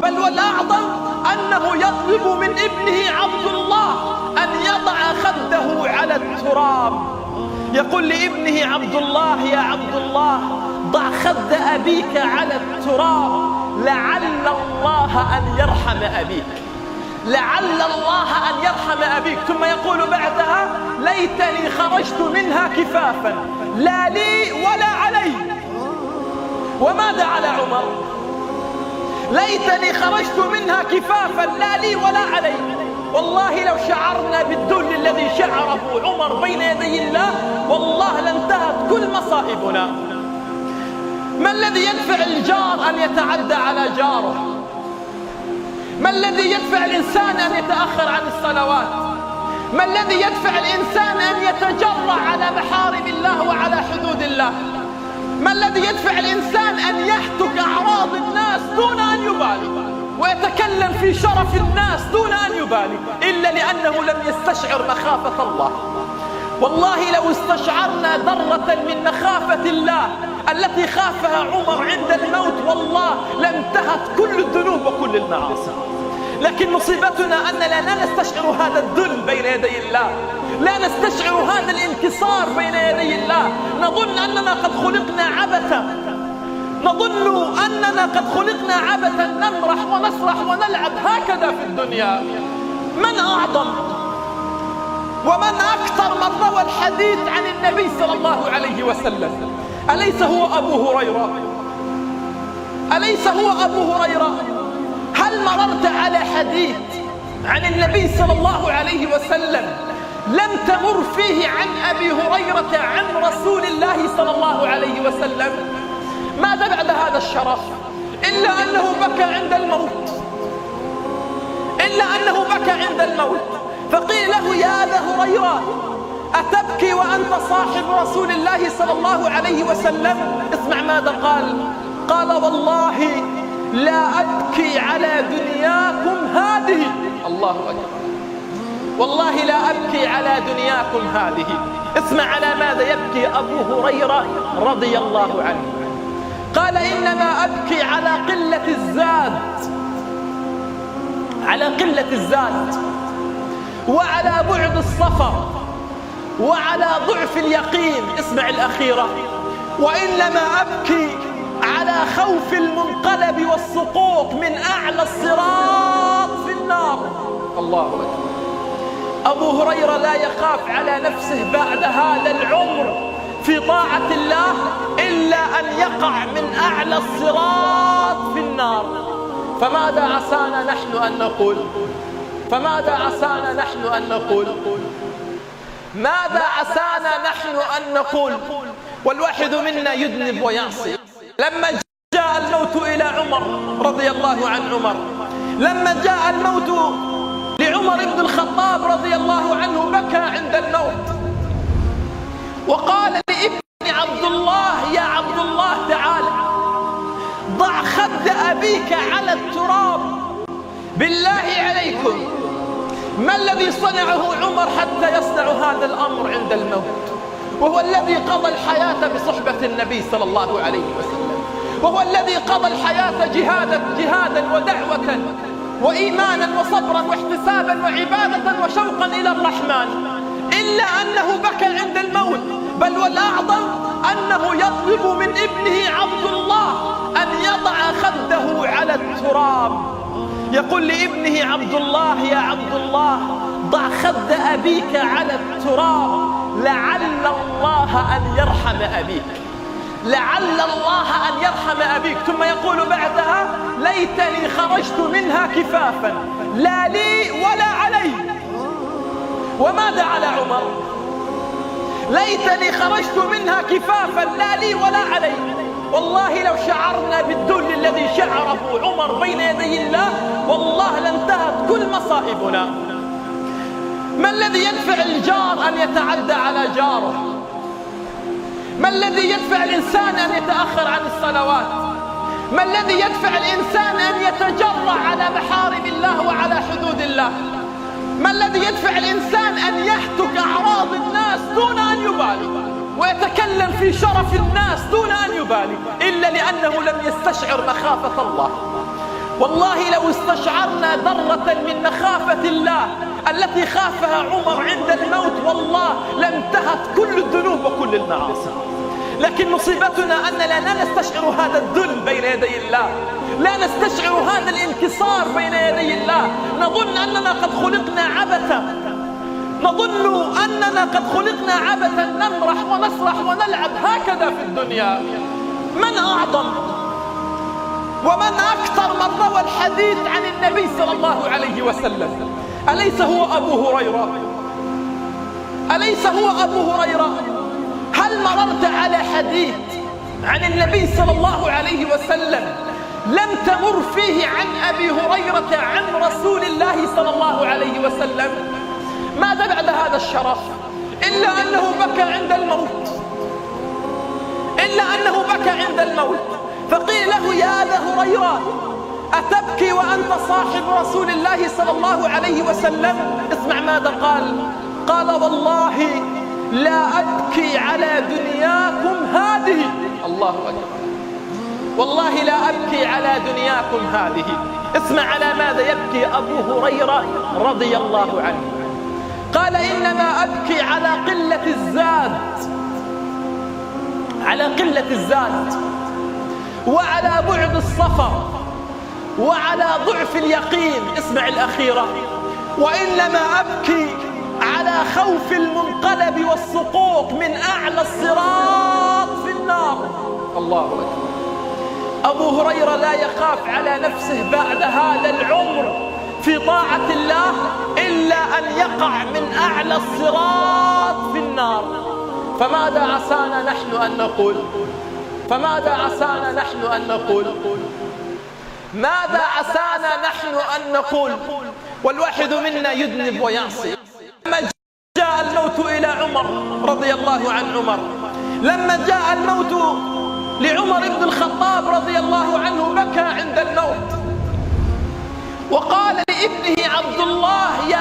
بل والأعظم أنه يطلب من ابنه عبد الله أن يضع خده على التراب. يقول لابنه عبد الله: يا عبد الله، ضع خد أبيك على التراب لعل الله أن يرحم أبيك، لعل الله أن يرحم أبيك. ثم يقول بعدها: ليتني خرجت منها كفافا لا لي ولا علي. وماذا على عمر؟ ليتني خرجت منها كفافا لا لي ولا علي. والله لو شعرنا بالذل الذي شعره عمر بين يدي الله والله لانتهت كل مصائبنا. ما الذي يدفع الجار أن يتعدى على جاره؟ ما الذي يدفع الإنسان أن يتأخر عن الصلوات؟ ما الذي يدفع الإنسان أن يتجرأ على محارم الله وعلى حدود الله؟ ما الذي يدفع الإنسان أن يهتك أعراض الناس دون أن يبالي ويتكلم في شرف الناس دون أن يبالي إلا لأنه لم يستشعر مخافة الله؟ والله لو استشعرنا ذرة من مخافة الله التي خافها عمر عند الموت والله لانتهت كل الذنوب وكل المعاصي. لكن مصيبتنا أننا لا نستشعر هذا الذل بين يدي الله، لا نستشعر هذا الانكسار بين يدي الله. نظن أننا قد خلقنا عبثا، نظن أننا قد خلقنا عبثا، نمرح ونسرح ونلعب هكذا في الدنيا. من أعظم ومن أكثر من روى الحديث عن النبي صلى الله عليه وسلم؟ أليس هو أبو هريرة؟ أليس هو أبو هريرة؟ هل مررت على حديث عن النبي صلى الله عليه وسلم لم تمر فيه عن أبي هريرة عن رسول الله صلى الله عليه وسلم؟ ماذا بعد هذا الشرف إلا أنه بكى عند الموت، إلا أنه بكى عند الموت. فقيل له: يا أبا هريرة، أتبكي وأنت صاحب رسول الله صلى الله عليه وسلم؟ اسمع ماذا قال. قال: والله لا أبكي على دنياكم هذه. الله أكبر. والله لا أبكي على دنياكم هذه. اسمع على ماذا يبكي أبو هريرة رضي الله عنه. قال: إنما أبكي على قلة الزاد، على قلة الزاد، وعلى بعد السفر، وعلى ضعف اليقين. اسمع الأخيرة: وإنما أبكي على خوف المنقلب والسقوط من أعلى الصراط في النار. الله أكبر. أبو هريرة لا يخاف على نفسه بعد هذا العمر في طاعة الله إلا أن يقع من أعلى الصراط في النار. فماذا عسانا نحن أن نقول؟ فماذا عسانا نحن أن نقول؟ ماذا عسانا نحن أن نقول؟ والواحد منا يذنب ويعصي. لما جاء الموت إلى عمر رضي الله عن عمر، لما جاء الموت لعمر بن الخطاب رضي الله عنه بكى عند الموت وقال لابن عبد الله: يا عبد الله تعال، ضع خد أبيك على التراب. بالله عليكم، ما الذي صنعه عمر حتى يصنع هذا الأمر عند الموت؟ وهو الذي قضى الحياة بصحبة النبي صلى الله عليه وسلم، وهو الذي قضى الحياة جهادا ودعوة وإيمانا وصبرا واحتسابا وعبادة وشوقا إلى الرحمن، إلا أنه بكى عند الموت. بل والأعظم أنه يطلب من ابنه عبد الله أن يضع خده على التراب. يقول لابنه عبد الله: يا عبد الله، ضع خد أبيك على التراب لعل الله أن يرحم أبيك، لعل الله أن يرحم أبيك. ثم يقول بعدها: ليتني خرجت منها كفافا لا لي ولا علي. وماذا على عمر؟ ليتني خرجت منها كفافا لا لي ولا علي. والله لو شعرنا بالذل الذي شعره عمر بين يدي الله والله لانتهت كل مصائبنا. ما الذي يدفع الجار أن يتعدى على جاره؟ ما الذي يدفع الإنسان أن يتأخر عن الصلوات؟ ما الذي يدفع الإنسان أن يتجرأ على محارم الله وعلى حدود الله؟ ما الذي يدفع الإنسان أن يهتك أعراض الناس دون أن يبالي ويتكلم في شرف الناس دون أن يبالي إلا لأنه لم يستشعر مخافة الله؟ والله لو استشعرنا ذرة من مخافة الله التي خافها عمر عند الموت والله لانتهت كل الذنوب وكل المعاصي. لكن مصيبتنا أننا لا نستشعر هذا الذل بين يدي الله، لا نستشعر هذا الانكسار بين يدي الله. نظن أننا قد خلقنا عبثا، نظن أننا قد خلقنا عبثا، نمرح ونسرح ونلعب هكذا في الدنيا. من أعظم ومن أكثر من روى الحديث عن النبي صلى الله عليه وسلم؟ أليس هو أبو هريرة؟ أليس هو أبو هريرة؟ هل مررت على حديث عن النبي صلى الله عليه وسلم لم تمر فيه عن أبي هريرة عن رسول الله صلى الله عليه وسلم؟ ماذا بعد هذا الشرف إلا أنه بكى عند الموت، إلا أنه بكى عند الموت. فقيل له يا أبا هريرة أتبكي وأنت صاحب رسول الله صلى الله عليه وسلم؟ اسمع ماذا قال. قال والله لا أبكي على دنياكم هذه. الله أكبر. والله لا أبكي على دنياكم هذه. اسمع على ماذا يبكي أبو هريرة رضي الله عنه. قال إنما أبكي على قلة الزاد، على قلة الزاد، وعلى بعد السفر، وعلى ضعف اليقين. اسمع الأخيرة. وإنما أبكي على خوف المنقلب والسقوط من أعلى الصراط في النار. الله أكبر. أبو هريرة لا يخاف على نفسه بعد هذا العمر في طاعة الله إلا أن يقع من أعلى الصراط في النار. فماذا عسانا نحن أن نقول؟ فماذا عسانا نحن أن نقول؟ ماذا عسانا نحن أن نقول والواحد منا يذنب ويعصي؟ لما جاء الموت إلى عمر رضي الله عن عمر، لما جاء الموت لعمر بن الخطاب رضي الله عنه بكى عند الموت وقال لابنه عبد الله يا